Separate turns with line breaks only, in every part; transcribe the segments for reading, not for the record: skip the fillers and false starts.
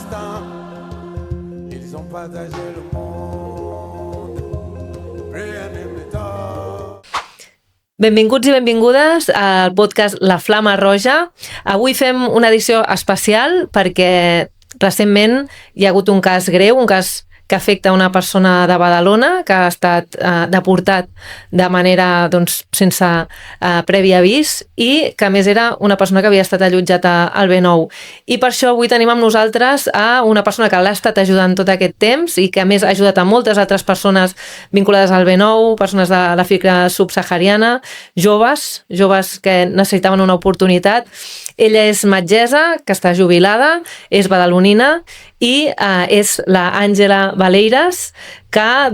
instant, ils ont partagé le monde, rien n'est plus tard.
Benvinguts i benvingudes al podcast La Flama Roja. Avui fem una edició especial perquè recentment hi ha hagut un cas greu, un cas que afecta una persona de Badalona que ha estat deportat de manera sense previ avís i que a més era una persona que havia estat allotjat al B9. I per això avui tenim amb nosaltres a una persona que l'ha estat ajudant tot aquest temps i que a més ha ajudat a moltes altres persones vinculades al B9, persones de l'Àfrica subsahariana, joves que necessitaven una oportunitat. Ella és metgessa, que està jubilada, és badalonina i és la Àngela Valeiras, que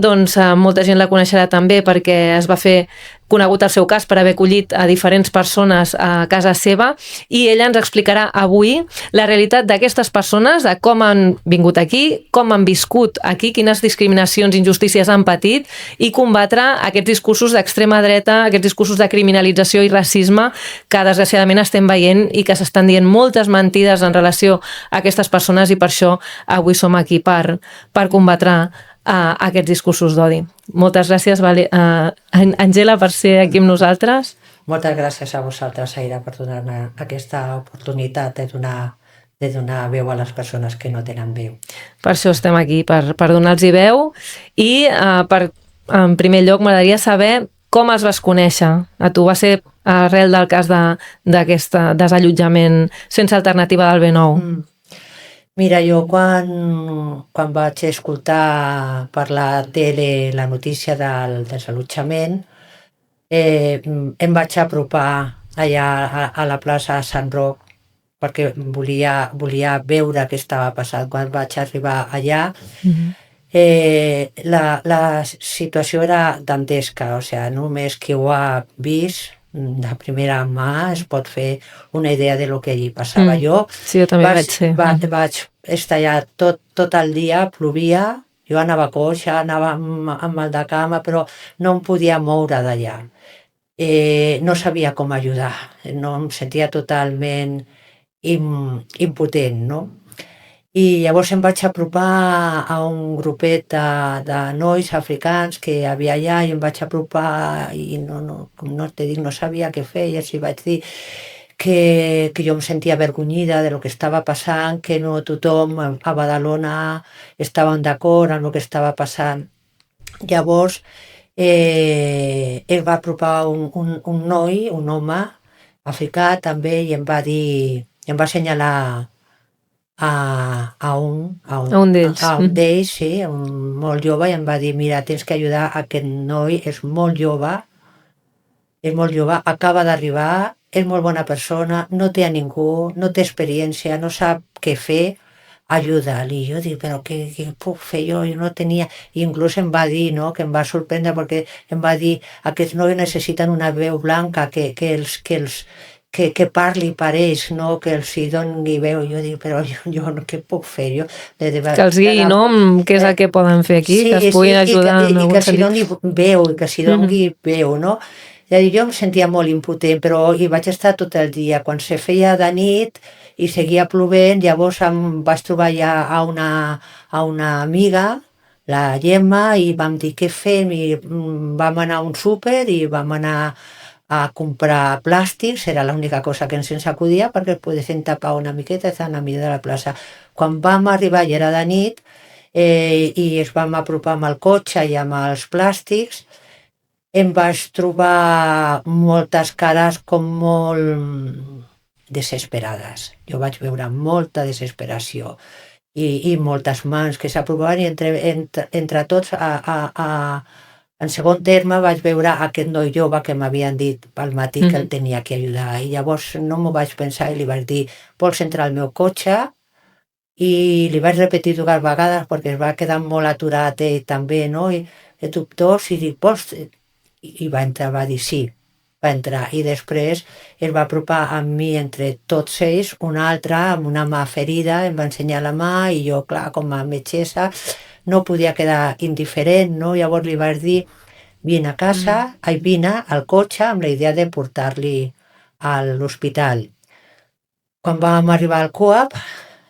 molta gent la coneixerà també perquè es va fer conegut el seu cas per haver acollit a diferents persones a casa seva, i ella ens explicarà avui la realitat d'aquestes persones, de com han vingut aquí, com han viscut aquí, quines discriminacions i injustícies han patit, i combatre aquests discursos d'extrema dreta, aquests discursos de criminalització i racisme que desgraciadament estem veient i que s'estan dient moltes mentides en relació a aquestes persones, i per això avui som aquí per combatre aquests discursos d'odi. Moltes gràcies, Àngela, per ser aquí amb nosaltres.
Moltes gràcies a vosaltres, Aira, per donar-me aquesta oportunitat de donar veu a les persones que no tenen veu.
Per això estem aquí, per donar-los veu, i en primer lloc m'agradaria saber com els vas conèixer. A tu va ser arrel del cas d'aquest desallotjament sense alternativa del B9.
Mira, jo quan vaig escoltar per la tele la notícia del desallotjament, em vaig apropar allà a la plaça Sant Roc perquè volia veure què estava passant. Quan vaig arribar allà, la situació era dantesca, o sigui, només qui ho ha vist de primera mà es pot fer una idea de lo que allí passava.
Sí, jo també vaig ser.
Vaig estar allà tot el dia, plovia, jo anava coixa, anava amb mal de cama, però no em podia moure d'allà. No sabia com ajudar, no em sentia totalment impotent, no? I llavors em vaig apropar a un grupet de nois africans que hi havia allà, i em vaig apropar i com no te dic, no sabia què fer, i els vaig dir que jo em sentia avergonyida de lo que estava passant, que no tothom a Badalona estaven d'acord amb el que estava passant. Llavors es va apropar un noi, un home africà també, i em va assenyalar a un d'ells, sí, molt jove, i em va dir: mira, tens que ajudar aquest noi, és molt jove, acaba d'arribar, és molt bona persona, no té a ningú, no té experiència, no sap què fer, ajuda'l. I jo dic, però què puc fer jo? Jo no tenia... I inclús em va dir, no?, que em va sorprendre, perquè em va dir: aquests nois necessiten una veu blanca que parli per ells, no? Que els hi doni veu. Jo dic, però jo què puc fer?
Que els guiï, no? Què és el que poden fer aquí? Que es puguin ajudar en algun sentit.
I que s'hi doni veu, i que s'hi doni veu, no? Jo em sentia molt impotent, però hi vaig estar tot el dia. Quan se feia de nit i seguia plovent, llavors em vaig trobar ja a una amiga, la Gemma, i vam dir què fem, i vam anar a un súper i vam anar a comprar plàstics, era l'única cosa que ens acudia perquè poguessin tapar una miqueta a mida de la plaça. Quan vam arribar ja era de nit, i ens vam apropar amb el cotxe i amb els plàstics, em vaig trobar moltes cares com molt desesperades. Jo vaig veure molta desesperació i moltes mans que s'apropaven, i entre tots en segon terme vaig veure aquest noi jove que m'havien dit pel matí que el tenia que ajudar, i llavors no m'ho vaig pensar i li vaig dir: vols entrar al meu cotxe? I li vaig repetir 2 vegades perquè es va quedar molt aturat ell també, no? I dubtós, i dic: vols? I va entrar, va dir sí, va entrar, i després es va apropar amb mi entre tots ells, un altre amb una mà ferida, em va ensenyar la mà, i jo, clar, com a metgessa no podia quedar indiferent, no? Llavors li vaig dir: vine a casa, vine al cotxe, amb la idea de portar-li a l'hospital. Quan vam arribar al CUAP,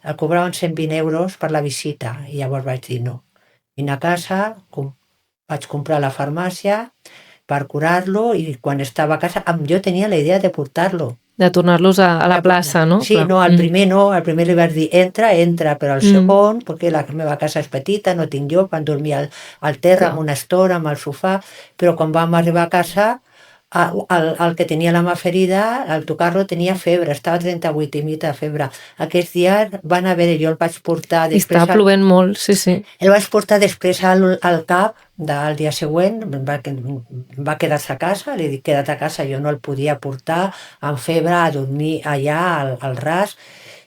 el cobraven 120 euros per la visita, i llavors vaig dir no. Vine a casa, vaig comprar a la farmàcia per curar-lo, i quan estava a casa, jo tenia la idea de portar-lo.
De tornar-los a la plaça, no?
Sí, no, el primer no, el primer li vaig dir entra, però el segon, perquè la meva casa és petita, no tinc lloc, van dormir al terra, amb una estora, amb el sofà, però quan vam arribar a casa, el que tenia la mà ferida, al tocar-lo tenia febre, estava 38,5 de febre. Aquests dies van haver, jo el vaig portar
I estava plovent molt, sí.
El vaig portar després al CAP del dia següent, va quedar-se a casa, li dic queda't a casa, jo no el podia portar amb febre a dormir allà al ras.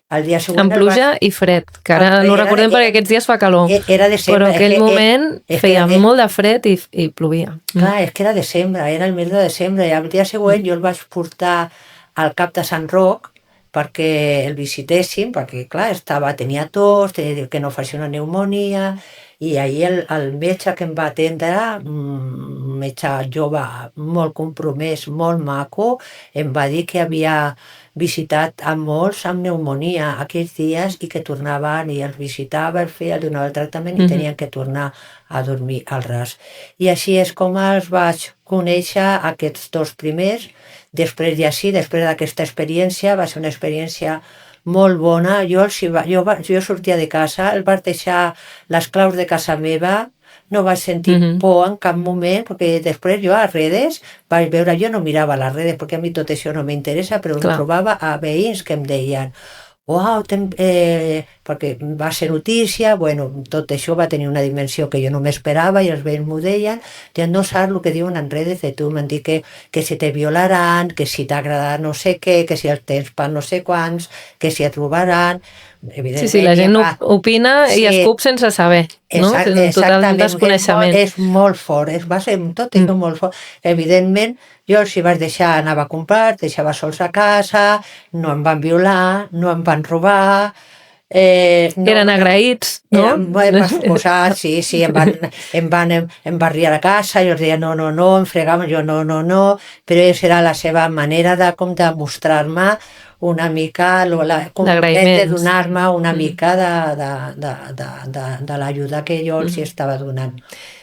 El dia següent
amb pluja i fred, que ara no recordem perquè aquests dies fa calor,
era desembre,
però aquell moment feia molt de fred i plovia.
Clar, és que era desembre, era el mes de desembre, i el dia següent jo el vaig portar al CAP de Sant Roc perquè el visitéssim, perquè clar, tenia tos, que no faci una pneumonia, i ahir el metge que em va atendre, un metge jove molt compromès, molt maco, em va dir que havia visitat a molts amb pneumonia aquells dies i que tornaven i els visitava, els feia, donava el tractament i tenien que tornar a dormir al ras. I així és com els vaig conèixer aquests dos primers. Després d'aquesta experiència, va ser una experiència molt bona. Jo sortia de casa, el vaig deixar les claus de casa meva, no vaig sentir por en cap moment, perquè després jo a redes vaig veure, jo no mirava les redes perquè a mi tot això no m'interessa, però em trobava a veïns que em deien uau, perquè va ser notícia, tot això va tenir una dimensió que jo no m'esperava i els veïns m'ho deien, no saps el que diuen en redes de tu, m'han dit que si te violaran, que si t'agrada no sé què, que si els tens per no sé quants, que si et robaran.
Sí, la gent opina i escup sense saber, no? Total desconeixement.
És molt fort, va ser tot molt fort. Evidentment, jo els hi vaig deixar, anava a comprar, deixava sols a casa, no em van violar, no em van robar.
Eren agraïts, no?
Per suposar, sí, em van embarrir a la casa, jo els deia no, em fregaven, jo no, però aquesta era la seva manera de mostrar-me una mica, de donar-me una mica de l'ajuda que jo els estava donant.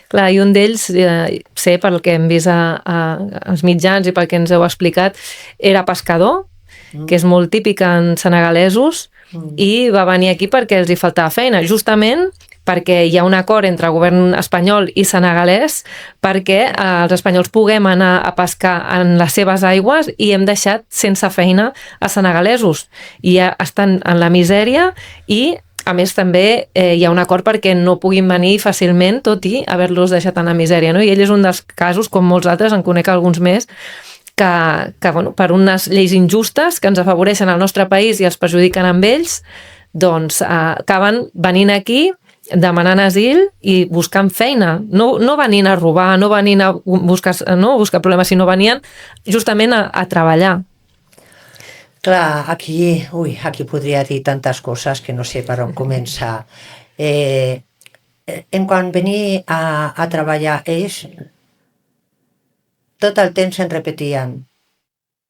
Clar, i un d'ells, sé pel que hem vist als mitjans i pel que ens heu explicat, era pescador, que és molt típic en senegalesos, i va venir aquí perquè els hi faltava feina, justament perquè hi ha un acord entre el govern espanyol i senegalès perquè els espanyols puguem anar a pescar en les seves aigües i hem deixat sense feina a senegalesos i ja estan en la misèria i a més també hi ha un acord perquè no puguin venir fàcilment tot i haver-los deixat en la misèria, no? I ell és un dels casos, com molts altres, en conec alguns més, que per unes lleis injustes que ens afavoreixen al nostre país i els perjudiquen amb ells, doncs acaben venint aquí demanant asil i buscant feina, no venint a robar, no venint a buscar problemes, sinó venien justament a treballar.
Clar, aquí podria dir tantes coses que no sé per on començar. En quan venir a treballar ells, tot el temps ens repetien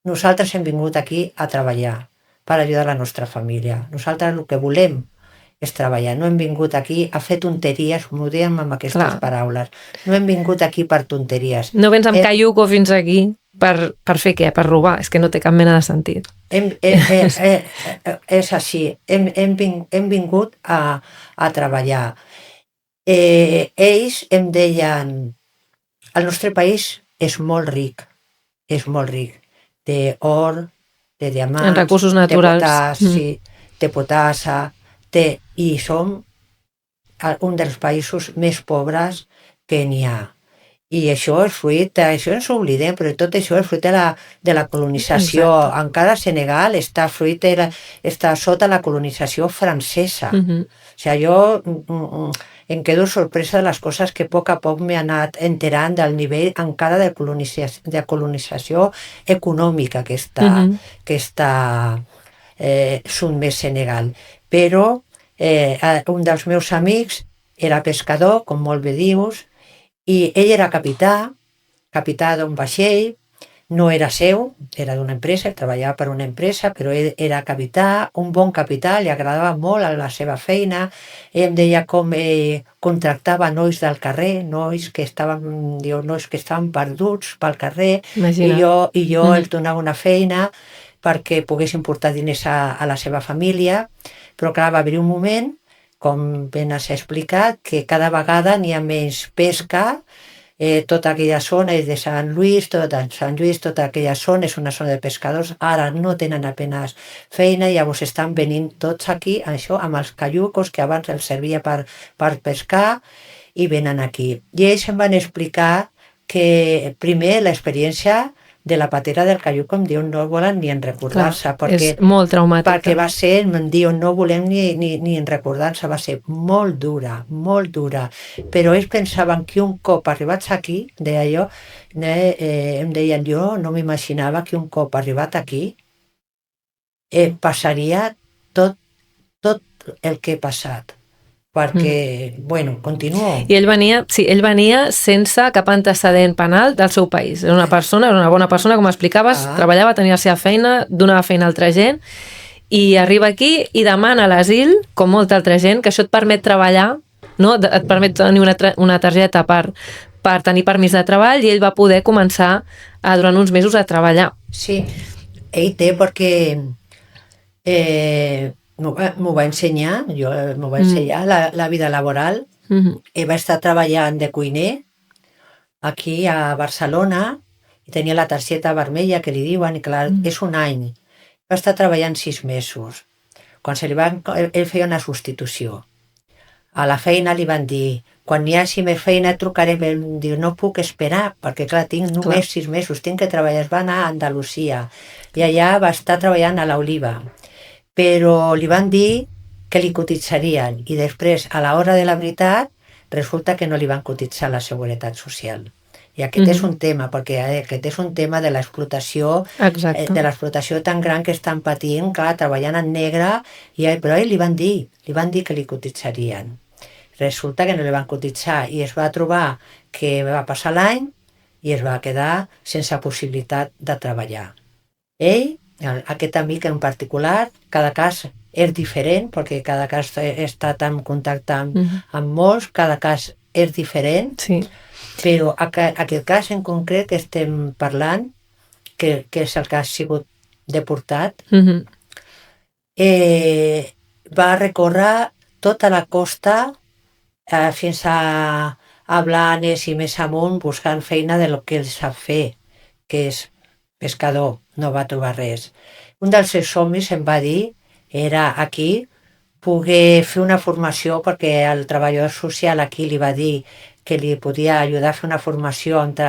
nosaltres hem vingut aquí a treballar per ajudar la nostra família. Nosaltres el que volem és treballar. No hem vingut aquí a fer tonteries, m'ho dèiem amb aquestes paraules. No hem vingut aquí per tonteries.
No vens amb caiuco fins aquí per fer què? Per robar. És que no té cap mena de sentit.
És així. Hem vingut a treballar. Ells em deien el nostre país és molt ric, té or, té diamants,
en recursos naturals,
té potassa, i som un dels països més pobres que n'hi ha. I això és fruit, això ens oblidem, però tot això és fruit de la colonització. Encara Senegal està sota la colonització francesa. O sigui, jo em quedo sorpresa de les coses que a poc m'he anat enterant del nivell encara de colonització econòmica que està sotmès Senegal. Però un dels meus amics era pescador, com molt bé dius, i ell era capità d'un vaixell, no era seu, era d'una empresa, treballava per una empresa, però ell era capità, un bon capità, li agradava molt a la seva feina, ell em deia com contractava nois del carrer, nois que estaven perduts pel carrer,
Imagina.
i jo els donava una feina perquè poguessin portar diners a la seva família, però clar, va haver un moment, com ben has explicat, que cada vegada n'hi ha menys pesca. Tota aquella zona és de Sant Lluís, tota aquella zona és una zona de pescadors, ara no tenen apenas feina, llavors estan venint tots aquí, això, amb els caiucos que abans els servia per pescar, i venen aquí. I ells em van explicar que primer l'experiència de la patera del caiuco, em diuen, no volen ni en recordar-se, perquè
és molt traumàtica.
perquè va ser, em diuen, no volem ni en recordar-se, va ser molt dura, però ells pensaven que un cop arribats aquí, deia jo, em deien, jo no m'imaginava que un cop arribat aquí passaria tot el que he passat, perquè, bueno, continuo.
I ell venia sense cap antecedent penal del seu país. Era una bona persona, com explicaves, treballava, tenia la seva feina, donava feina a altra gent, i arriba aquí i demana l'asil, com molta altra gent, que això et permet treballar, no? Et permet tenir una targeta per tenir permís de treball, i ell va poder començar durant uns mesos a treballar.
Sí, ell té perquè m'ho va ensenyar, la vida laboral. Ell va estar treballant de cuiner aquí a Barcelona i tenia la targeta vermella que li diuen, i clar, és un any. Va estar treballant 6 mesos. Quan ell feia una substitució. A la feina li van dir, quan hi hagi més feina et trucaré, em diu, no puc esperar, perquè clar, tinc només 6 mesos, tinc que treballar. Es va anar a Andalusia i allà va estar treballant a l'Oliva. Però li van dir que li cotitzarien, i després, a l'hora de la veritat, resulta que no li van cotitzar la Seguretat Social. I aquest és un tema, perquè aquest és un tema de l'explotació, tan gran que estan patint, clar, treballant en negre, però ell li van dir que li cotitzarien. Resulta que no li van cotitzar, i es va trobar que va passar l'any i es va quedar sense possibilitat de treballar. Ell, aquest amic en particular, cada cas és diferent, perquè cada cas he estat en contacte amb molts, cada cas és diferent, però aquest cas en concret que estem parlant, que és el que ha sigut deportat, va recórrer tota la costa fins a Blanes i més amunt, buscant feina de lo que ell sap fer, que és pescador, no va trobar res. Un dels seus somnis em va dir, era aquí, poder fer una formació, perquè el treballador social aquí li va dir que li podia ajudar a fer una formació amb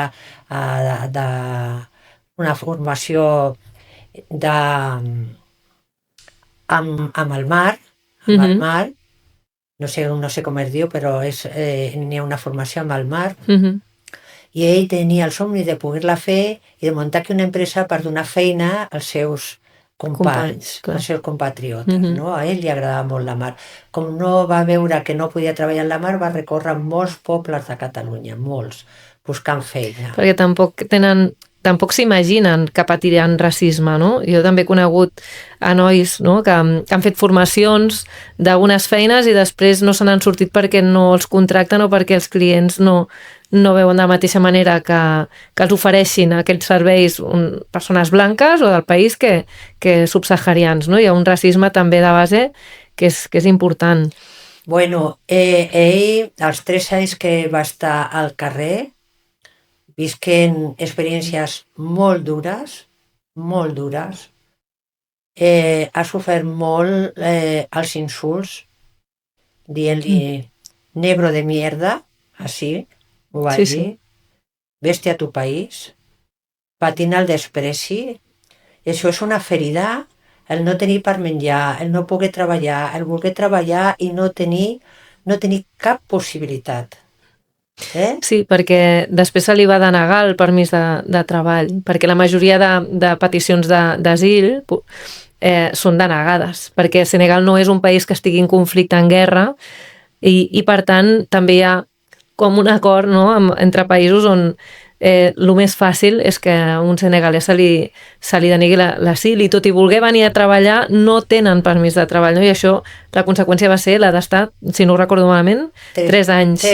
el mar, no sé com es diu, però n'hi ha una formació amb el mar, i ell tenia el somni de poder-la fer i de muntar aquí una empresa per donar feina als seus companys, als seus compatriotes. No? A ell li agradava molt la mar. Com no va veure que no podia treballar en la mar, va recórrer molts pobles de Catalunya, molts, buscant feina.
Perquè tampoc s'imaginen que patiran racisme, no? Jo també he conegut a nois, no?, que han fet formacions d'algunes feines i després no se n'han sortit perquè no els contracten o perquè els clients no veuen de la mateixa manera que els ofereixin aquests serveis persones blanques o del país que subsaharians, no? Hi ha un racisme també de base que és important.
Bueno, ell, els 3 anys que va estar al carrer, visquent experiències molt dures, ha sofert molt els insults, dient-li negro de mierda, així, ho va dir, vés-te a tu país, patint el despreci. Això és una ferida, el no tenir per menjar, el no poder treballar, el voler treballar i no tenir cap possibilitat.
Sí, perquè després se li va denegar el permís de treball, perquè la majoria de peticions d'asil són denegades, perquè Senegal no és un país que estigui en conflicte, en guerra, i per tant també hi ha com un acord, no?, entre països on el més fàcil és que a un senegalès se li denegui l'asil i tot i voler venir a treballar no tenen permís de treball, no? I això, la conseqüència va ser la d'estar, si no ho recordo malament, 3 anys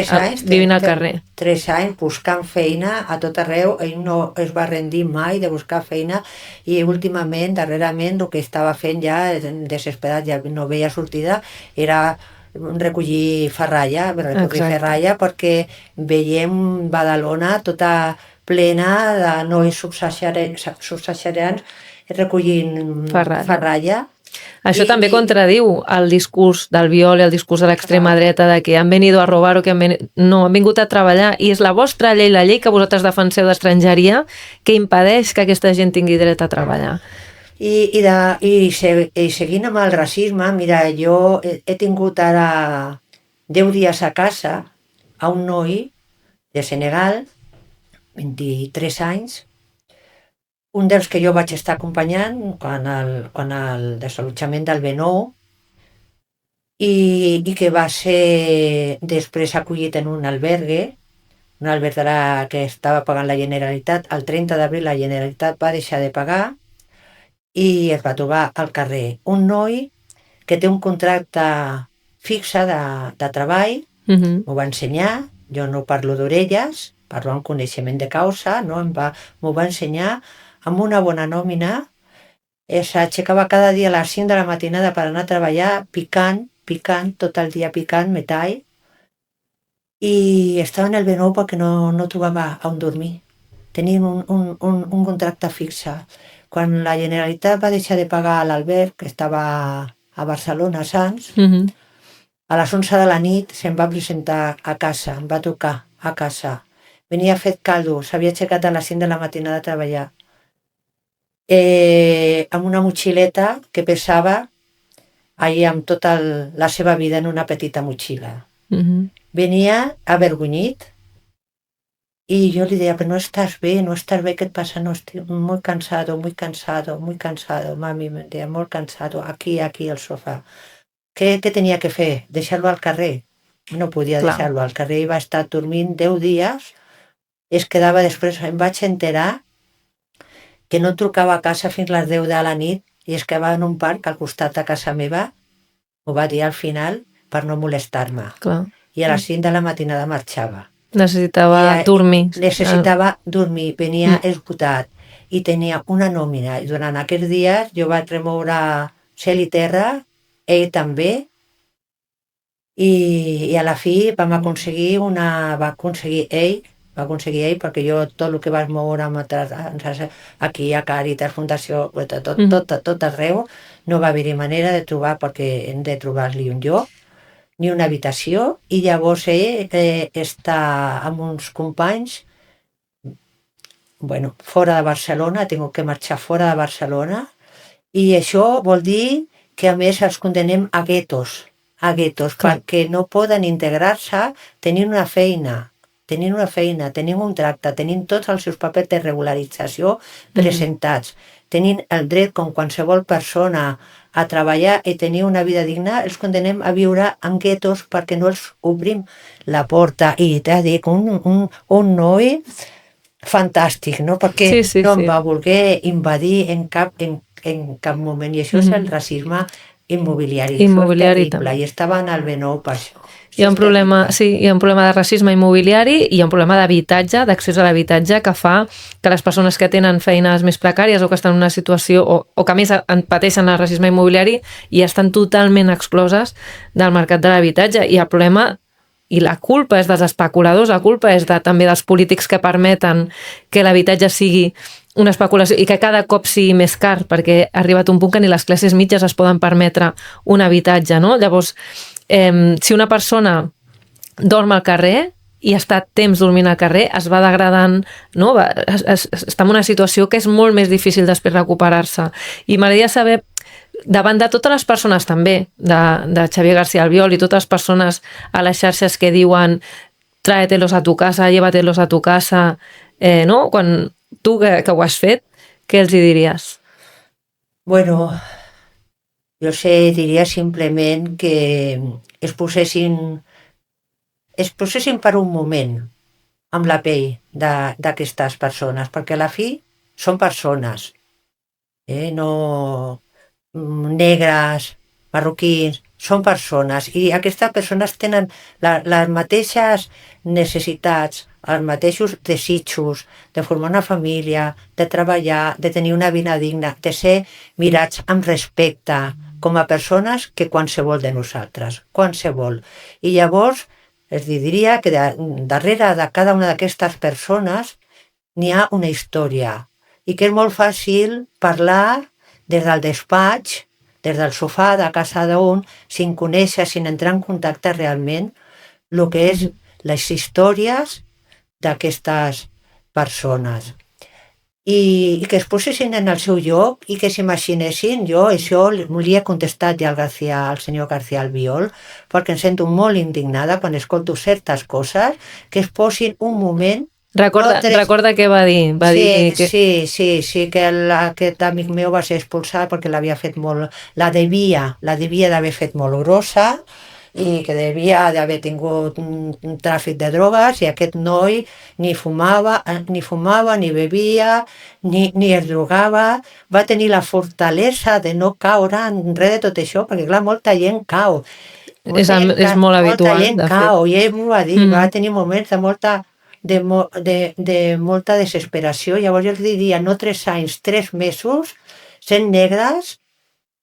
vivint al carrer.
3 anys buscant feina a tot arreu, ell no es va rendir mai de buscar feina i últimament, darrerament, el que estava fent ja, desesperat, ja no veia sortida, era recollir ferralla, perquè veiem Badalona tota plena de nois subsaharians recollint ferralla.
Això també contradiu el discurs d'Albiol i el discurs de l'extrema dreta de que han venido a robar o que no, han vingut a treballar i és la vostra llei, la llei que vosaltres defenseu d'estrangeria que impedeix que aquesta gent tingui dret a treballar.
I seguint amb el racisme, mira, jo he tingut ara 10 dies a casa a un noi de Senegal, 23 anys, un dels que jo vaig estar acompanyant quan el desallotjament del B9 i que va ser després acollit en un albergue que estava pagant la Generalitat. El 30 d'abril la Generalitat va deixar de pagar i es va trobar al carrer un noi que té un contracte fixe de treball, m'ho va ensenyar, jo no parlo d'orelles, parlo amb coneixement de causa, no? M'ho va ensenyar amb una bona nòmina, s'aixecava cada dia a les 5 de la matinada per anar a treballar picant, tot el dia picant metall, i estava en el B9 perquè no trobava on dormir. Tenien un contracte fixe. Quan la Generalitat va deixar de pagar a l'Albert, que estava a Barcelona, a Sants, a les 11 de la nit se'n va presentar a casa, em va trucar a casa. Venia fet caldo, s'havia aixecat a les 5 de la matinada a treballar. Amb una motxileta que pesava ahir amb tota la seva vida en una petita motxilla. Venia avergonyit y yo le decía, pero no estás bien, ¿qué te pasa? No, estoy muy cansado, mami, me decía, muy cansado, aquí al sofá. ¿Qué tenía que fer? Deixar-lo al carrer? No podia deixar-lo al carrer, va estar dormint 10 dies, es quedava després, em vaig enterar que no trucava a casa fins les 10 de la nit i es quedava en un parc al costat de casa meva, ho va dir al final per no molestar-me. I a les 5 de la matinada marxava.
Necessitava dormir.
Venia esgotat i tenia una nòmina. I durant aquests dies jo vaig remoure cel i terra, ell també, i a la fi vam aconseguir ell, perquè jo tot el que vaig moure aquí a Càritas, Fundació, tot arreu, no va haver-hi manera de trobar, perquè hem de trobar-li un lloc, ni una habitació, i llavors ell està amb uns companys fora de Barcelona, ha tingut que marxar fora de Barcelona, i això vol dir que a més els condenem a guetos, perquè no poden integrar-se tenint una feina, tenint un tracte, tenint tots els seus papers de regularització presentats, tenint el dret com qualsevol persona a treballar i tenir una vida digna, els condenem a viure en guetos perquè no els obrim la porta. I t'ha dit, un noi fantàstic, no? Perquè no em va voler invadir en cap moment. I això és el racisme immobiliari. I estava en el B9 per això.
Hi ha un problema de racisme immobiliari i hi ha un problema d'habitatge, d'accés a l'habitatge, que fa que les persones que tenen feines més precàries o que estan en una situació o que més pateixen el racisme immobiliari i estan totalment excloses del mercat de l'habitatge. I el problema i la culpa és dels especuladors, la culpa és també dels polítics que permeten que l'habitatge sigui una especulació i que cada cop sigui més car, perquè ha arribat un punt que ni les classes mitges es poden permetre un habitatge, no? Llavors, si una persona dorm al carrer i està temps dormint al carrer, es va degradant, no? Està en una situació que és molt més difícil després recuperar-se. I m'agradaria saber, davant de totes les persones també, de Xavier García Albiol i totes les persones a les xarxes que diuen tráetelos a tu casa, llévatelos a tu casa, no? Quan tu que ho has fet, què els hi diries?
Bueno, jo diria simplement que es posessin per un moment amb la pell d'aquestes persones, perquè a la fi són persones, no negres, marroquins, són persones, i aquestes persones tenen les mateixes necessitats, els mateixos desitjos de formar una família, de treballar, de tenir una vida digna, de ser mirats amb respecte com a persones que qualsevol de nosaltres, qualsevol. I llavors es diria que darrere de cada una d'aquestes persones n'hi ha una història i que és molt fàcil parlar des del despatx, des del sofà de casa d'un, sin conèixer, sin entrar en contacte realment el que és les històries d'aquestes persones. I que es posessin en el seu lloc i que s'imaginessin, jo això li he contestat ja al senyor García Albiol, perquè em sento molt indignada quan escolto certes coses, que es posin un moment.
Recorda què va dir.
Sí, que aquest amic meu va ser expulsat perquè l'havia fet molt... La devia d'haver fet molt grossa i que devia d'haver tingut un tràfic de drogues, i aquest noi ni fumava, ni bevia, ni es drogava. Va tenir la fortalesa de no caure en res de tot això, perquè clar, molta gent cau.
És molt habitual,
molta gent cau, i ell m'ho va dir, va tenir moments de molta desesperació. Llavors jo els diria, no 3 anys, 3 mesos, sent negres,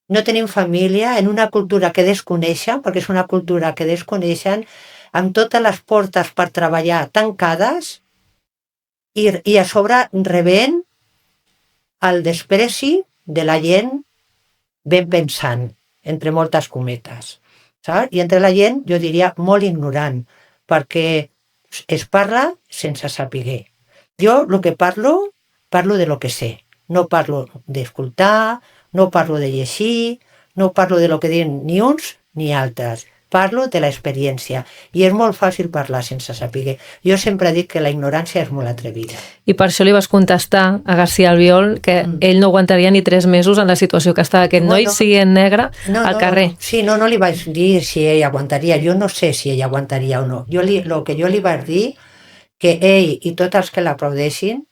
no tenim família, en una cultura que desconeixen, perquè és una cultura que desconeixen, amb totes les portes per treballar tancades i a sobre rebent el despreci de la gent ben pensant, entre moltes cometes. Saps? I entre la gent, jo diria, molt ignorant, perquè es parla sense saber. Jo el que parlo de lo que sé. No parlo d'escoltar, no parlo de llegir, no parlo de lo que diuen ni uns ni altres. Parlo de l'experiència. I és molt fàcil parlar sense saber. Jo sempre dic que la ignorància és molt atrevida.
I per això li vas contestar a García Albiol que ell no aguantaria ni 3 mesos en la situació que estava aquest noi, sigui en negre, al carrer.
Sí, no li vaig dir si ell aguantaria. Jo no sé si ell aguantaria o no. El que jo li vaig dir, que ell i tots els que l'aplaudeixin,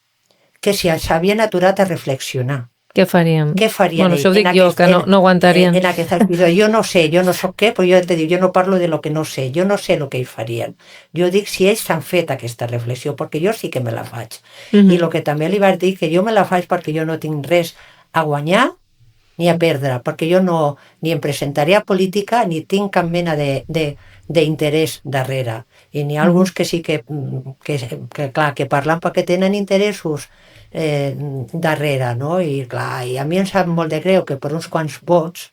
que si s'havien aturat a reflexionar.
Què farien?
Bueno,
això ho dic jo, que no aguantarien.
En aquesta vida. Jo no sé, jo no soc què, però jo te dic, jo no parlo de lo que no sé, jo no sé el que ells farien. Jo dic si ells s'han fet aquesta reflexió, perquè jo sí que me la faig. I el que també li vaig dir, que jo me la faig perquè jo no tinc res a guanyar ni a perdre, perquè jo no ni em presentaré a política ni tinc cap mena d'interès darrere. I n'hi ha alguns que sí que parlen perquè tenen interessos darrere, no? I clar, i a mi em sap molt de greu que per uns quants vots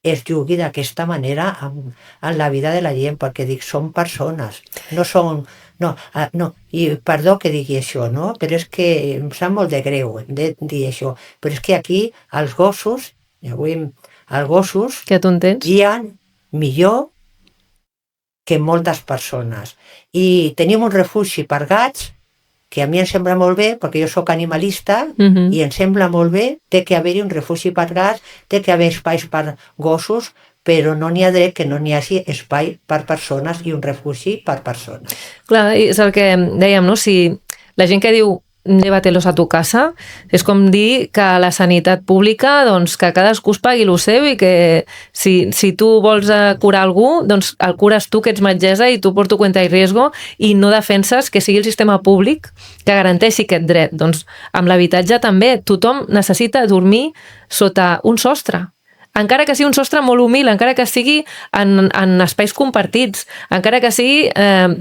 es jugui d'aquesta manera en la vida de la gent, perquè dic, són persones, no són... No, i perdó que digui això, no? Però és que em sap molt de greu de dir això, però és que aquí els gossos,
que tu entens?
guien millor que moltes persones. I tenim un refugi per gats, que a mi em sembla molt bé, perquè jo sóc animalista, i em sembla molt bé, té que haver-hi un refugi per gats, té que haver espais per gossos, però no n'hi ha dret que no n'hi hagi espai per persones i un refugi per persones.
Clar, és el que dèiem, no? Si la gent que diu llévatelos a tu casa, és com dir que la sanitat pública, doncs que cadascú es pagui el seu i que si tu vols curar algú, doncs el cures tu, que ets metgessa, i tu por tu cuenta y riesgo, i no defenses que sigui el sistema públic que garanteixi aquest dret. Doncs amb l'habitatge també, tothom necessita dormir sota un sostre. Encara que sigui un sostre molt humil, encara que sigui en espais compartits, encara que sigui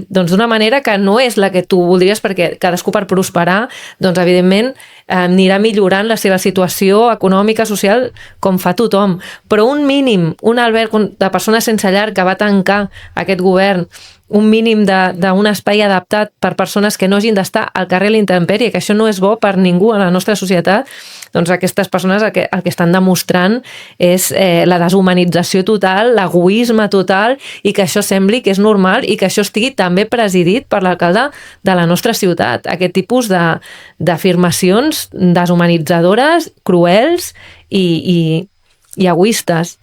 d'una manera que no és la que tu voldries, perquè cadascú per prosperar, doncs evidentment anirà millorant la seva situació econòmica, social, com fa tothom. Però un mínim, un alberg de persones sense llar que va tancar aquest govern, un mínim d'un espai adaptat per persones que no hagin d'estar al carrer a la intempèrie, que això no és bo per ningú a la nostra societat, doncs aquestes persones el que estan demostrant és la deshumanització total, l'egoisme total, i que això sembli que és normal i que això estigui també presidit per l'alcalde de la nostra ciutat. Aquest tipus d'afirmacions deshumanitzadores, cruels i egoistes.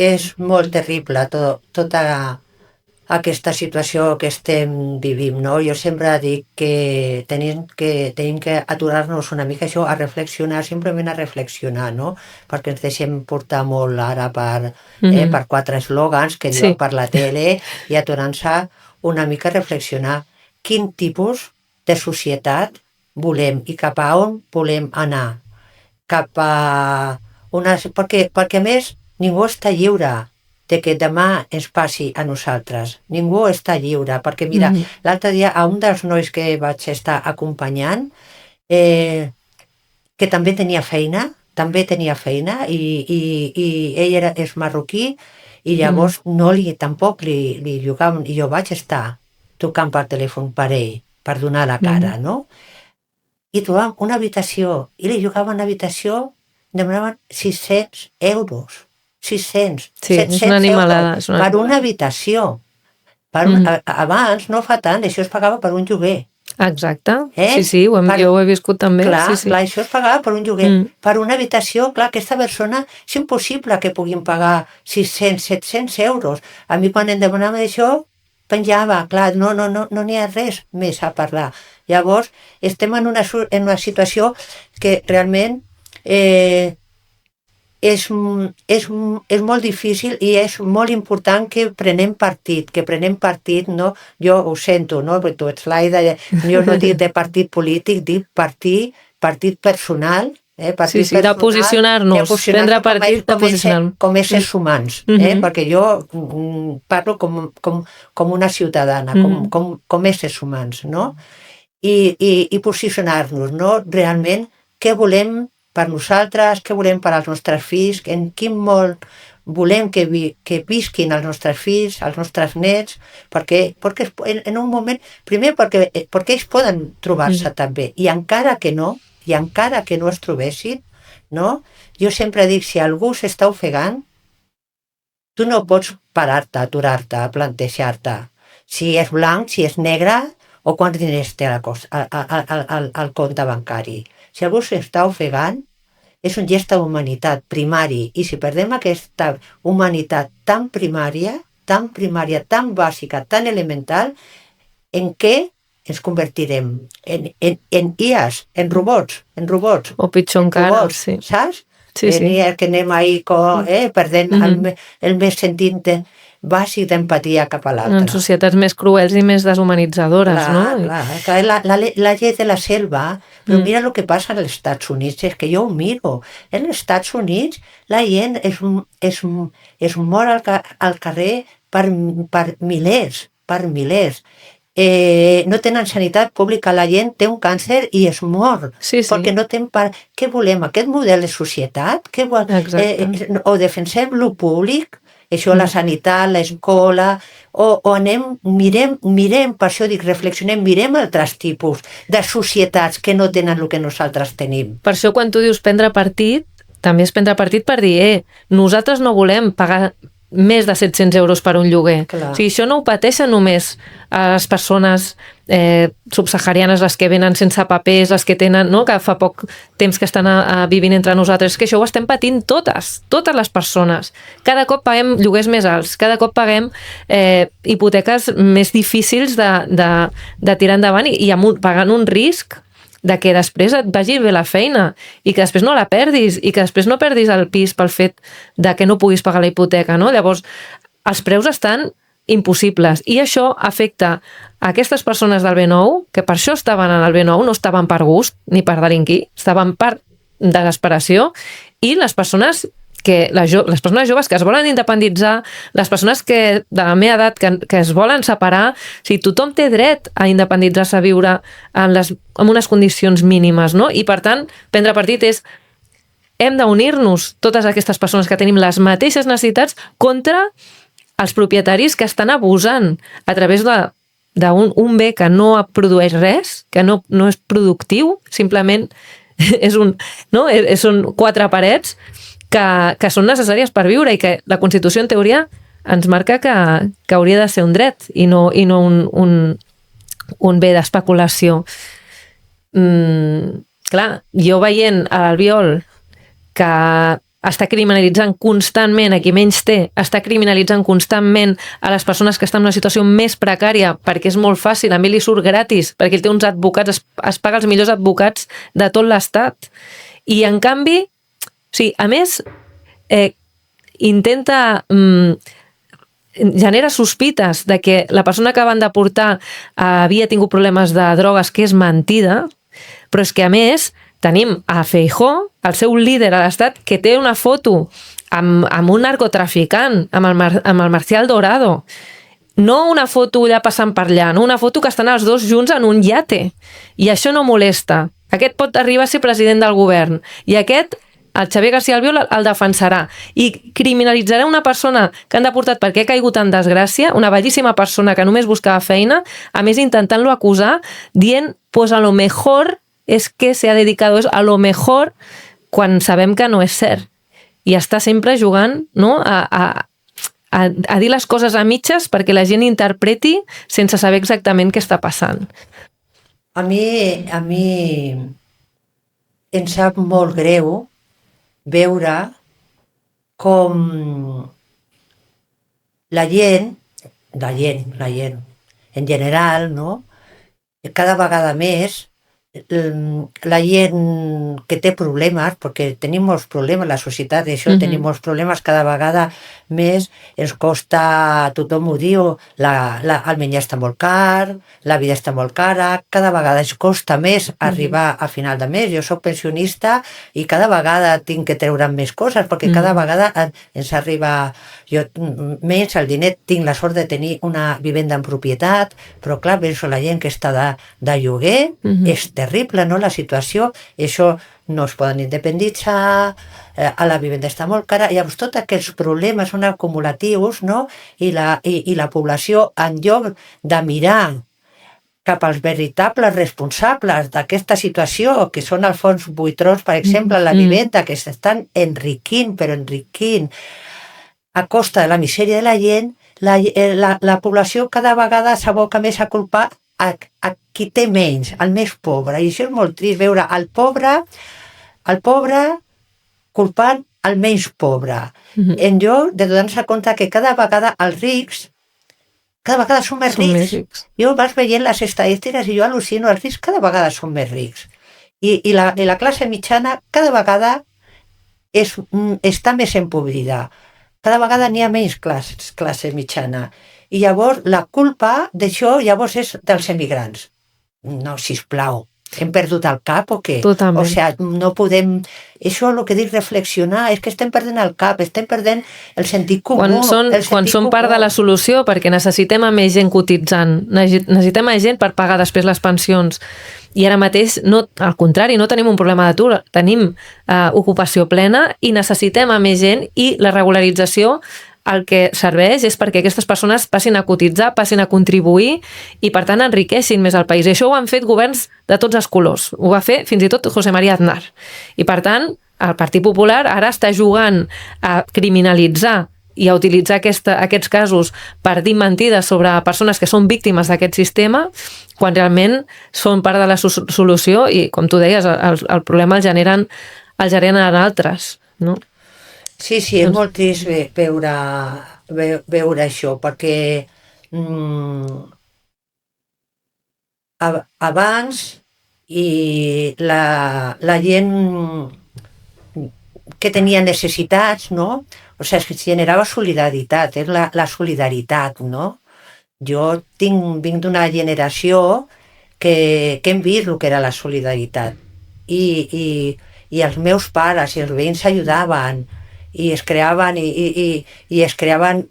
És molt terrible tota aquesta situació que estem vivint, no? Jo sempre dic que tenim que aturar-nos una mica això, a reflexionar, simplement a reflexionar, no? Perquè ens deixem portar molt ara per 4 eslògans que diuen per la tele, i aturar-se una mica a reflexionar quin tipus de societat volem i cap a on volem anar. Perquè a més ningú està lliure de que demà ens passi a nosaltres. Ningú està lliure, perquè mira, l'altre dia a un dels nois que vaig estar acompanyant, que també tenia feina, i ell és marroquí, i llavors tampoc li llogaven, i jo vaig estar tocant per telèfon per ell, per donar la cara, no? I trobàvem una habitació, i li llogaven una habitació, demanaven 600 euros. 600, 700 euros per una habitació. Abans, no fa tant, això es pagava per un lloguer.
Exacte, sí, jo ho he viscut també.
Clar, això es pagava per un lloguer. Per una habitació, clar, aquesta persona és impossible que puguin pagar 600, 700 euros. A mi quan em demanaven això, penjava, clar, no n'hi ha res més a parlar. Llavors, estem en una situació que realment és molt difícil i és molt important que prenem partit, no? Jo ho sento, no? Perquè tu ets l'Aida, jo no dic de partit polític, dic partit personal,
de posicionar-nos, prendre partit de posicionar-nos.
Com éssers humans, perquè jo parlo com una ciutadana, com éssers humans, no? I posicionar-nos, no? Realment, què volem per nosaltres, què volem per als nostres fills, en quin món volem que visquin els nostres fills, els nostres nets, perquè en un moment, primer perquè ells poden trobar-se també, i encara que no es trobessin, no? Jo sempre dic, si algú s'està ofegant, tu no pots parar-te, aturar-te, plantejar-te, si és blanc, si és negre, o quants diners té al compte bancari. Si algú s'està ofegant, és un gest d'humanitat primari, i si perdem aquesta humanitat tan primària, tan bàsica, tan elemental, en què ens convertirem? En IAs, en robots.
O pitjor encara, sí.
Saps?
Sí.
Que anem ahí perdent el més sentit bàsic d'empatia cap a l'altre.
En societats més cruels i més deshumanitzadores, no?
Clar, la llei de la selva, però mira el que passa als Estats Units, és que jo ho miro. En els Estats Units la gent es mor al carrer per milers. No tenen sanitat pública, la gent té un càncer i es mor, perquè no tenen què volem, aquest model de societat? O defensem lo públic, això, la sanitat, l'escola, o mirem, per això dic, reflexionem, mirem altres tipus de societats que no tenen el que nosaltres tenim.
Per això quan tu dius prendre partit, també és prendre partit per dir, nosaltres no volem pagar més de 700 euros per un lloguer.
Clar.
O sigui, això no ho pateixen només les persones subsaharianes, les que venen sense papers, les que tenen, no?, que fa poc temps que estan vivint entre nosaltres, que això ho estem patint totes les persones. Cada cop paguem lloguers més alts, cada cop paguem hipoteques més difícils de tirar endavant i pagant un risc de que després et vagi bé la feina i que després no la perdis i que després no perdis el pis pel fet de que no puguis pagar la hipoteca, no? Llavors, els preus estan impossibles i això afecta a aquestes persones del B9, que per això estaven en el B9, no estaven per gust ni per delinquir, estaven per desesperació, i les persones les persones joves que es volen independitzar, les persones de la meva edat que es volen separar, o sigui, tothom té dret a independitzar-se, a viure en unes condicions mínimes, no? I per tant, prendre partit hem d'unir-nos totes aquestes persones que tenim les mateixes necessitats contra els propietaris que estan abusant a través d'un bé que no produeix res, que no és productiu, simplement són 4 parets que són necessàries per viure i que la Constitució, en teoria, ens marca que hauria de ser un dret i no un bé d'especulació. Clar, jo veient a l'Albiol que està criminalitzant constantment a qui menys té, està criminalitzant constantment a les persones que estan en una situació més precària, perquè és molt fàcil, a mi li surt gratis, perquè ell té uns advocats, es paga els millors advocats de tot l'Estat. I en canvi, a més, intenta... genera sospites de que la persona que van deportar havia tingut problemes de drogues, que és mentida, però és que a més tenim a Feijóo, el seu líder a l'estat, que té una foto amb un narcotraficant, amb el Marcial Dorado. No una foto allà passant per allà, no una foto que estan els dos junts en un iate. I això no molesta. Aquest pot arribar a ser president del govern. I aquest, el Xavier García Albiol, el defensarà. I criminalitzarà una persona que han deportat perquè ha caigut en desgràcia, una bellíssima persona que només buscava feina, a més intentant-lo acusar, dient, pues a lo mejor es que se ha dedicado a lo mejor, quan sabem que no és cert. I està sempre jugant, no?, a dir les coses a mitges perquè la gent interpreti sense saber exactament què està passant.
A mi em sap molt greu veure com la gent en general, no? Cada vegada més la gent que té problemes, perquè tenim molts problemes, la societat, això, tenim molts problemes, cada vegada més ens costa, tothom ho diu, el menjar està molt car, la vida està molt cara, cada vegada ens costa més arribar a final de mes. Jo soc pensionista i cada vegada tinc que treure més coses, perquè cada vegada ens arriba menys el diner. Tinc la sort de tenir una vivenda en propietat, però clar, penso la gent que està de lloguer, és terrible, no?, la situació, això no es poden independitzar, a la vivenda està molt cara, llavors tots aquests problemes són acumulatius, no?, i la població, en lloc de mirar cap als veritables responsables d'aquesta situació, que són els fons buitrons, per exemple, la vivenda, que s'estan enriquint, però enriquint a costa de la misèria de la gent, la població cada vegada s'aboca més a culpar a qui té menys, al més pobre. I això és molt trist, veure el pobre culpant el menys pobre. En lloc de donar-se compte que cada vegada els rics cada vegada són més rics. Jo vas veient les estadístiques i jo al·lucino, els rics cada vegada són més rics. I la classe mitjana cada vegada està més empobrida. Cada vegada n'hi ha menys classe mitjana. I llavors la culpa d'això llavors és dels emigrants. No, sisplau, hem perdut el cap o què?
Totalment.
O sigui, no podem... Això, el que dic reflexionar, és que estem perdent el cap, estem perdent el sentit comú.
Quan són part de la solució, perquè necessitem a més gent cotitzant, necessitem a gent per pagar després les pensions. I ara mateix, al contrari, no tenim un problema d'atur, tenim ocupació plena i necessitem a més gent, i la regularització el que serveix és perquè aquestes persones passin a cotitzar, passin a contribuir i, per tant, enriqueixin més el país. I això ho han fet governs de tots els colors. Ho va fer fins i tot José María Aznar. I, per tant, el Partit Popular ara està jugant a criminalitzar i a utilitzar aquests casos per dir mentides sobre persones que són víctimes d'aquest sistema, quan realment són part de la solució i, com tu deies, el problema el generen altres, no?
Sí, és molt trist veure això, perquè abans la gent que tenia necessitats, no? O sigui, es generava solidaritat, és la solidaritat, no? Jo vinc d'una generació que hem vist el que era la solidaritat i els meus pares i els veïns s'ajudaven i es creaven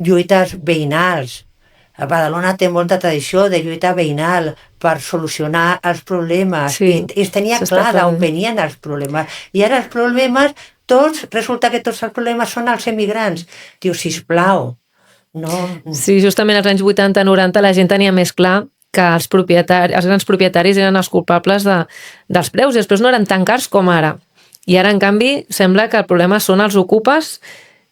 lluites veïnals. A Badalona té molta tradició de lluita veïnal per solucionar els problemes, i es tenia clar d'on venien els problemes, i ara els problemes resulta que tots els problemes són els emigrants. Diu, sisplau, no...
Sí, justament als anys 80-90 la gent tenia més clar que els grans propietaris eren els culpables dels preus, i els preus no eren tan cars com ara. I ara, en canvi, sembla que el problema són els ocupes,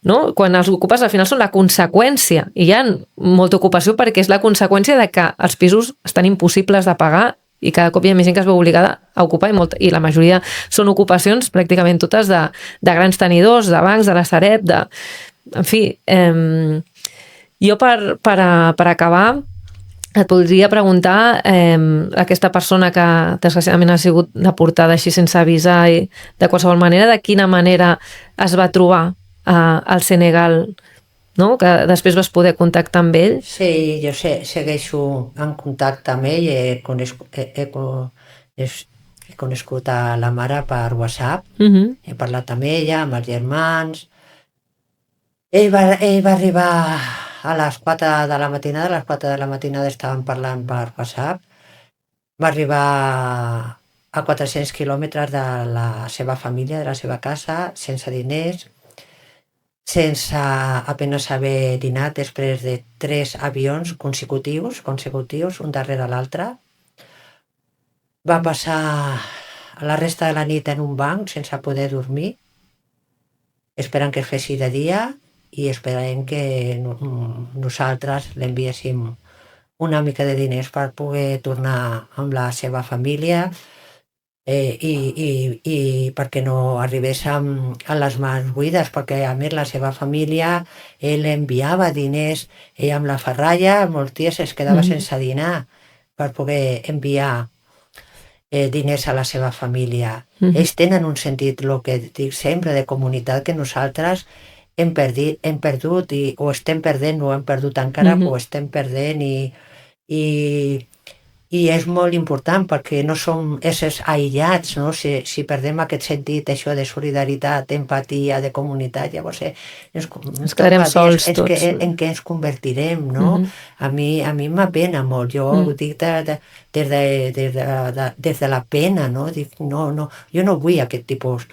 no? Quan els ocupes al final són la conseqüència. I hi ha molta ocupació perquè és la conseqüència de que els pisos estan impossibles de pagar i cada cop hi ha més gent que es veu obligada a ocupar i la majoria són ocupacions pràcticament totes de grans tenidors, de bancs, de la Sareb, en fi, jo per acabar et voldria preguntar aquesta persona que desgraciadament ha sigut deportada així sense avisar i de qualsevol manera, de quina manera es va trobar al Senegal, no? Que després vas poder contactar amb ell.
Sí, jo segueixo en contacte amb ell, he conegut a la mare per WhatsApp, he parlat amb ella, amb els germans. Ell va arribar a les 4 de la matinada, a les 4 de la matinada estàvem parlant per WhatsApp, va arribar a 400 quilòmetres de la seva família, de la seva casa, sense diners, sense apenas haver dinat després de 3 avions consecutius, un darrere l'altre. Va passar la resta de la nit en un banc sense poder dormir, esperant que es fessi de dia i esperant que nosaltres l'enviéssim una mica de diners per poder tornar amb la seva família i perquè no arribés a les mans buides, perquè a més la seva família, ell enviava diners, ell amb la ferralla molts dies es quedava sense dinar per poder enviar diners a la seva família. Ells tenen un sentit, el que dic sempre, de comunitat que nosaltres hem perdut o estem perdent, no hem perdut encara, o estem perdent i és molt important perquè no som éssers aïllats, no? Si perdem aquest sentit, això de solidaritat, d'empatia, de comunitat, llavors
ens quedarem sols tots.
En què ens convertirem, no? A mi m'apena molt, jo ho dic des de la pena, no? Dic, no, jo no vull aquest tipus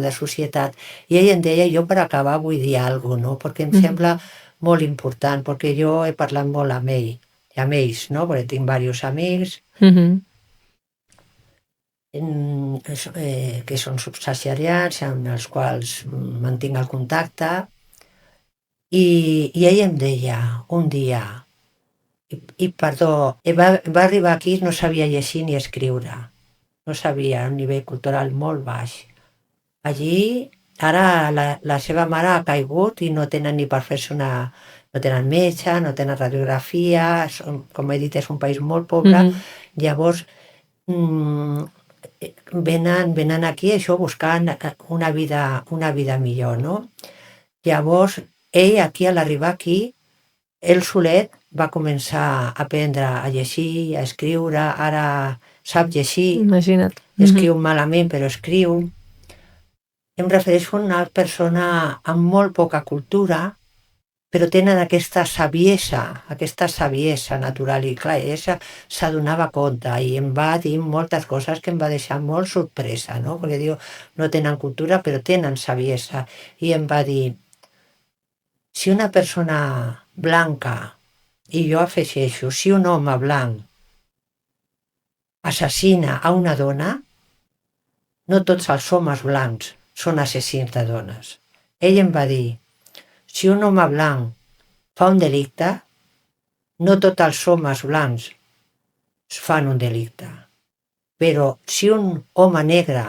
de societat. I ell em deia, jo per acabar vull dir alguna cosa, no? Perquè em sembla molt important, perquè jo he parlat molt amb ell, no? Perquè tinc diversos amics que són subsaharians, amb els quals mantinc el contacte, i ell em deia un dia, va arribar aquí, no sabia llegir ni escriure, no sabia, un nivell cultural molt baix. Allí, ara la seva mare ha caigut i no tenen ni per fer-se no tenen metge, no tenen radiografia, com he dit, és un país molt pobre. Llavors, venen aquí això buscant una vida millor, no? Llavors, ell, a l'arribar aquí, ell solet va començar a aprendre a llegir, a escriure, ara sap llegir.
Imagina't.
Escriu malament, però escriu. Em refereixo a una persona amb molt poca cultura, però tenen aquesta saviesa natural, i clar, ella s'adonava compte i em va dir moltes coses que em va deixar molt sorpresa, no? Perquè diu, no tenen cultura però tenen saviesa, i em va dir, si una persona blanca, i jo afegeixo, si un home blanc assassina a una dona, no tots els homes blancs són assassins de dones. Ell em va dir, si un home blanc fa un delicte, no tots els homes blancs fan un delicte. Però si un home negre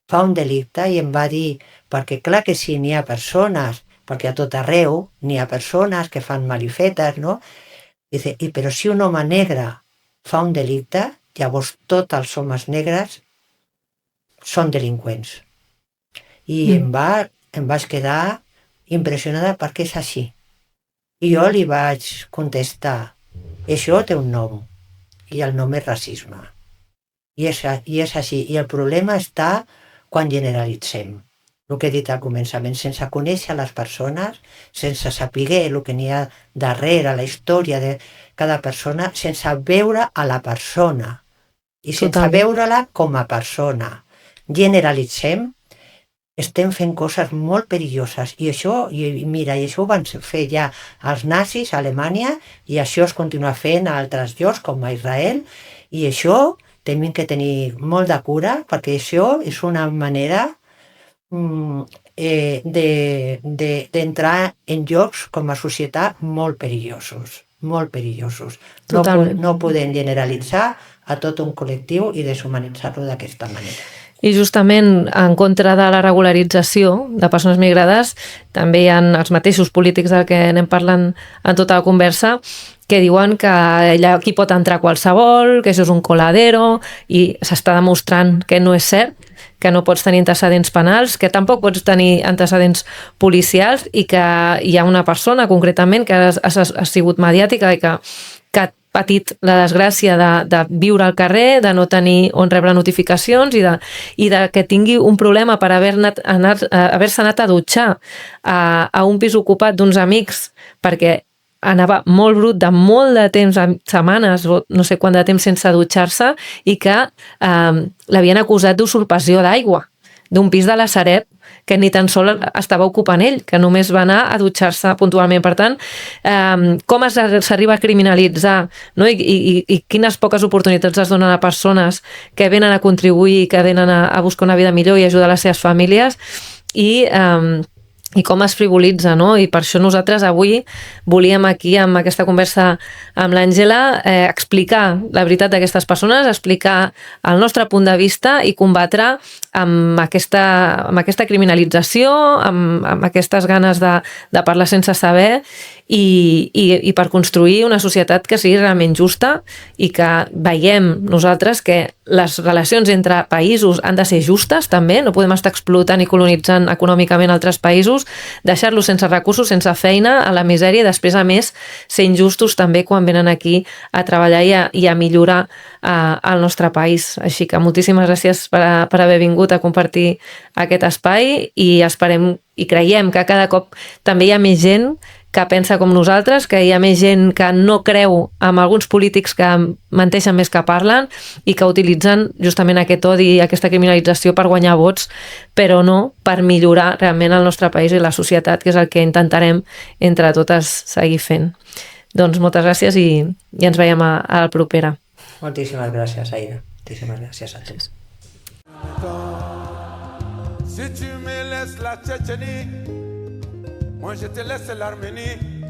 fa un delicte, i em va dir, perquè clar que sí, n'hi ha persones, perquè a tot arreu n'hi ha persones que fan malifetes, no? Però si un home negre fa un delicte, llavors tots els homes negres són delinqüents. I em vaig quedar impressionada perquè és així. I jo li vaig contestar, això té un nom, i el nom és racisme. I és així. I el problema està quan generalitzem. El que he dit al començament, sense conèixer les persones, sense saber el que n'hi ha darrere, la història de cada persona, sense veure a la persona i sense veure-la com a persona. Generalitzem, estem fent coses molt perilloses, i això ho van fer ja els nazis a Alemanya, i això es continua fent a altres llocs com a Israel, i això hem de tenir molt de cura, perquè això és una manera d'entrar en llocs com a societat molt perillosos. No podem generalitzar a tot un col·lectiu i deshumanitzar-lo d'aquesta manera.
I justament en contra de la regularització de persones migrades també hi ha els mateixos polítics del que anem parlant en tota la conversa que diuen que allà aquí pot entrar qualsevol, que això és un coladero i s'està demostrant que no és cert, que no pots tenir antecedents penals, que tampoc pots tenir antecedents policials i que hi ha una persona concretament que ha sigut mediàtica i que ha patit la desgràcia de viure al carrer, de no tenir on rebre notificacions i de que tingui un problema per haver-se anat a dutxar a un pis ocupat d'uns amics perquè anava molt brut de molt de temps, setmanes o no sé quant de temps sense dutxar-se i que l'havien acusat d'usurpació d'aigua d'un pis de la Sareb que ni tan sols estava ocupant ell, que només va anar a dutxar-se puntualment. Per tant, com s'arriba a criminalitzar, no? I quines poques oportunitats es donen a persones que venen a contribuir, que venen a buscar una vida millor i ajudar les seves famílies i com es frivolitza, no? I per això nosaltres avui volíem aquí, amb aquesta conversa amb l'Àngela, explicar la veritat d'aquestes persones, explicar el nostre punt de vista i combatre amb aquesta criminalització, amb aquestes ganes de parlar sense saber i per construir una societat que sigui realment justa i que veiem nosaltres que les relacions entre països han de ser justes també, no podem estar explotant i colonitzant econòmicament altres països, deixar-los sense recursos, sense feina, a la misèria i després a més ser injustos també quan venen aquí a treballar i a millorar el nostre país. Així que moltíssimes gràcies per haver vingut a compartir aquest espai i esperem i creiem que cada cop també hi ha més gent que pensa com nosaltres, que hi ha més gent que no creu en alguns polítics que menteixen més que parlen i que utilitzen justament aquest odi i aquesta criminalització per guanyar vots, però no per millorar realment el nostre país i la societat, que és el que intentarem entre totes seguir fent. Doncs moltes gràcies i ens veiem a la propera.
Moltíssimes gràcies, Aïda. Moltíssimes gràcies a tots.
Si tu me laisses la Tchétchénie, moi je te laisse l'Arménie.